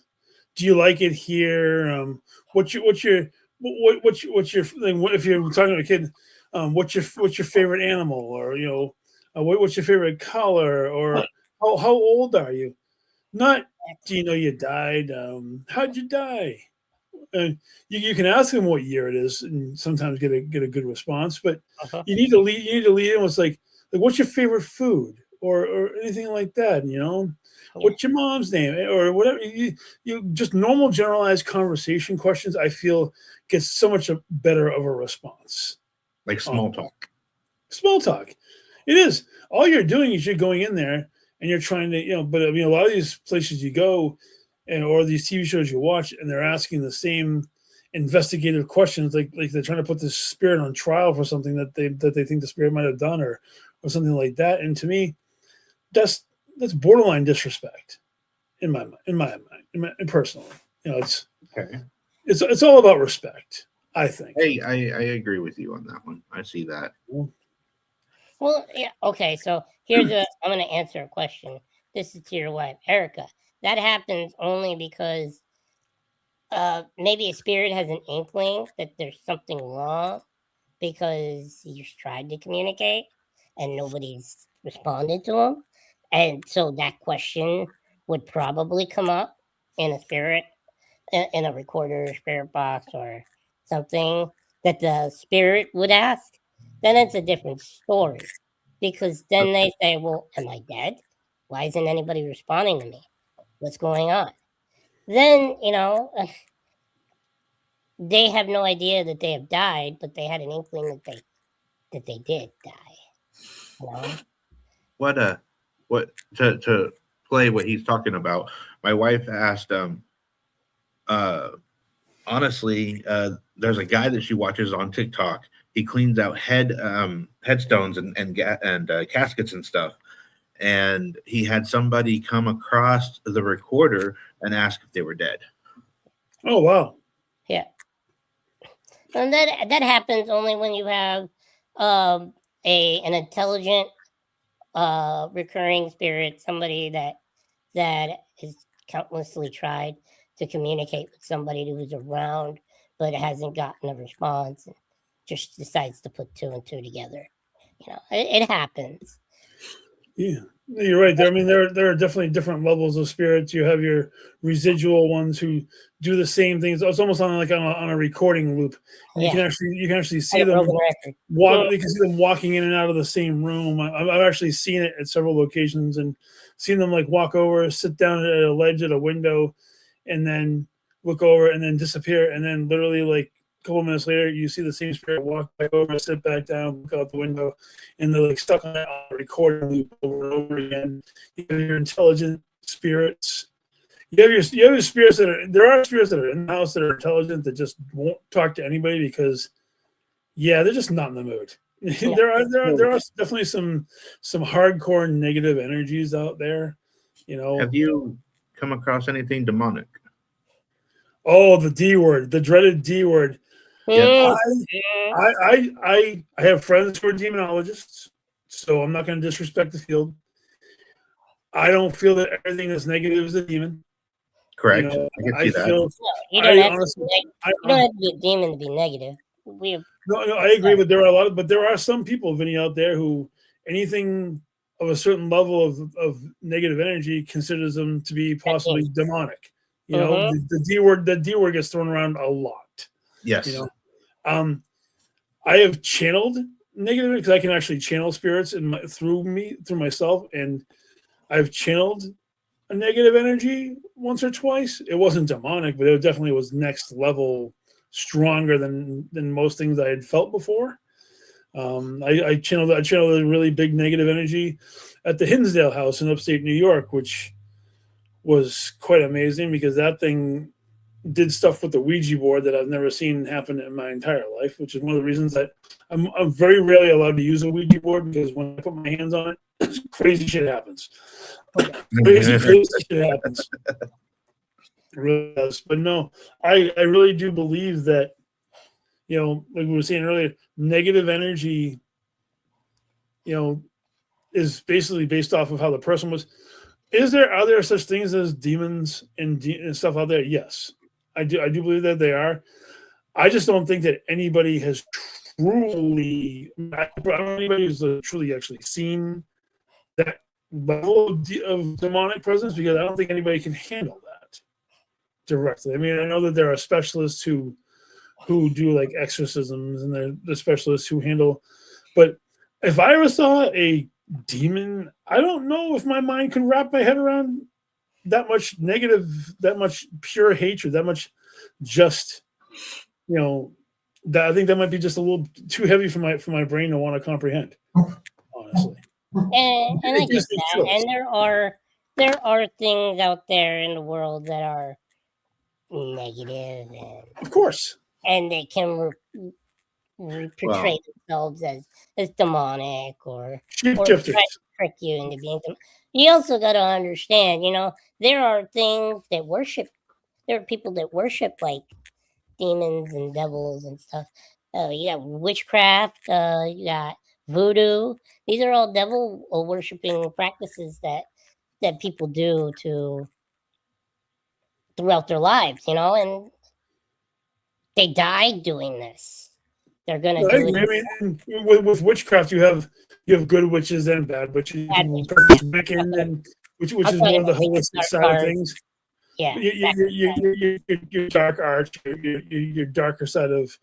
you like it here? What's your thing? If you're talking to a kid, what's your favorite animal? Or, you know, What's your favorite color? Or how old are you? Not, do you know you died? How'd you die? And you can ask them what year it is, and sometimes get a good response. But Uh-huh. you need to lead in with like what's your favorite food, or anything like that. What's your mom's name, or whatever. You just normal generalized conversation questions. I feel gets so much better of a response. Like small talk. Small talk. It is. All you're doing is you're going in there and you're trying to, but I mean, a lot of these places you go or these TV shows you watch, and they're asking the same investigative questions, like they're trying to put the spirit on trial for something that they think the spirit might have done, or something like that. And to me, that's borderline disrespect in my mind, personally. It's Okay. it's all about respect, I think. Hey, I agree with you on that one. I see that. Well, yeah. Okay, so I'm going to answer a question. This is to your wife, Erica. That happens only because maybe a spirit has an inkling that there's something wrong because he's tried to communicate and nobody's responded to him. And so that question would probably come up in a spirit, in a recorder, spirit box, or something that the spirit would ask. Then it's a different story, because then they say, well, am I dead? Why isn't anybody responding to me? What's going on? Then, they have no idea that they have died, but they had an inkling that they did die. What to play what he's talking about. My wife asked honestly, there's a guy that she watches on TikTok. He cleans out headstones and caskets and stuff. And he had somebody come across the recorder and ask if they were dead. Oh wow! Yeah, and that happens only when you have an intelligent recurring spirit, somebody that is countlessly tried to communicate with somebody who's around but hasn't gotten a response, and just decides to put two and two together. It happens. Yeah, you're right. There are definitely different levels of spirits. You have your residual ones who do the same things. It's almost on a recording loop. And Yeah. you can actually see Like a them broken record. walk. You can see them walking in and out of the same room. I've actually seen it at several locations, and seen them like walk over, sit down at a ledge at a window, and then look over and then disappear. And then literally like a couple minutes later, you see the same spirit walk back over, sit back down, look out the window, and they're like stuck on that recording loop over and over again. You have your intelligent spirits. You have your spirits there are spirits that are in the house that are intelligent that just won't talk to anybody because, yeah, they're just not in the mood. Yeah. there are definitely some hardcore negative energies out there. Have you come across anything demonic? Oh, the D word, the dreaded D word. Yep. I have friends who are demonologists, so I'm not going to disrespect the field. I don't feel that everything that's negative is a demon. Correct. I can see that. You don't have to be a demon to be negative. No, I agree, but there are some people, Vinny, out there who anything of a certain level of negative energy considers them to be possibly demonic. The D word gets thrown around a lot. Yes. I have channeled negative because I can actually channel spirits through myself, and I've channeled a negative energy once or twice. It wasn't demonic, but it definitely was next level, stronger than most things I had felt before. I channeled a really big negative energy at the Hinsdale House in upstate New York, which was quite amazing because that thing did stuff with the Ouija board that I've never seen happen in my entire life, which is one of the reasons that I'm very rarely allowed to use a Ouija board, because when I put my hands on it, crazy shit happens. Crazy shit happens. It really does. But no, I really do believe that, like we were saying earlier, negative energy, is basically based off of how the person was. Are there such things as demons and stuff out there? Yes, I do believe that they are. I just don't think that anybody has truly, I don't know anybody who's truly actually seen that level of demonic presence, because I don't think anybody can handle that directly. I mean, I know that there are specialists who do like exorcisms, and the specialists who handle, but if I ever saw a demon, I don't know if my mind can wrap my head around that much negative, that much pure hatred, that much just, that I think that might be just a little too heavy for my brain to want to comprehend, honestly. And I get that. And there are things out there in the world that are negative, and of course, and they can portray themselves as demonic or try to trick you into being demonic. You also got to understand, there are things that there are people that worship like demons and devils and stuff. You got witchcraft, you got voodoo. These are all devil worshiping practices that people do throughout their lives, and they die doing this. They're gonna do it. I mean, with witchcraft, you have good witches and bad witches. Wiccan, and which is more of the holistic side of things. Yeah, your dark art, your darker side of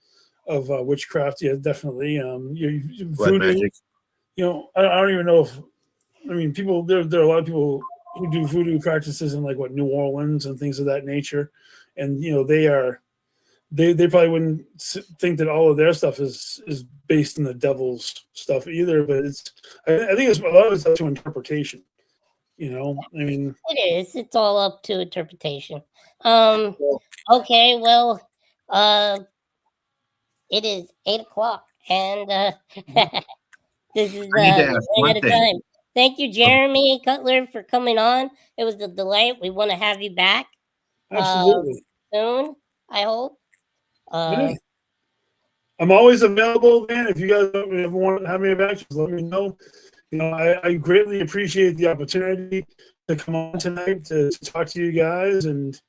witchcraft. Yeah, definitely. Your voodoo. Magic. I don't even know if. I mean, people. There are a lot of people who do voodoo practices in like New Orleans and things of that nature, and they are. They probably wouldn't think that all of their stuff is based in the devil's stuff either, but I think it's a lot of it's up to interpretation. I mean, it is. It's all up to interpretation. Okay, well, it is 8:00, and this is at a time. Thank you, Jeremy Cutler, for coming on. It was a delight. We want to have you back. Absolutely. Soon, I hope. I'm always available, man. If you guys ever want to have me back, just let me know. I greatly appreciate the opportunity to come on tonight to talk to you guys, and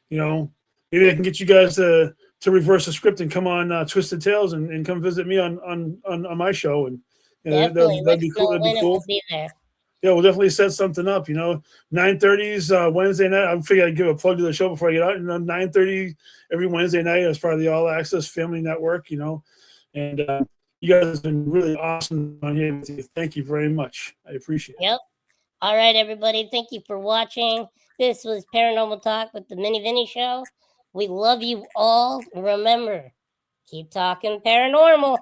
maybe I can get you guys to reverse the script and come on Twisted Tales and come visit me on my show, and that'd be cool. That'd be cool. We'll be there. Yeah, we'll definitely set something up. 9:30s Wednesday night. I figured I'd give a plug to the show before I get out. 9:30 every Wednesday night as part of the All Access Family Network. And you guys have been really awesome on here with you. Thank you very much. I appreciate it. Yep. All right, everybody. Thank you for watching. This was Paranormal Talk with the Mini Vinny Show. We love you all. Remember, keep talking paranormal.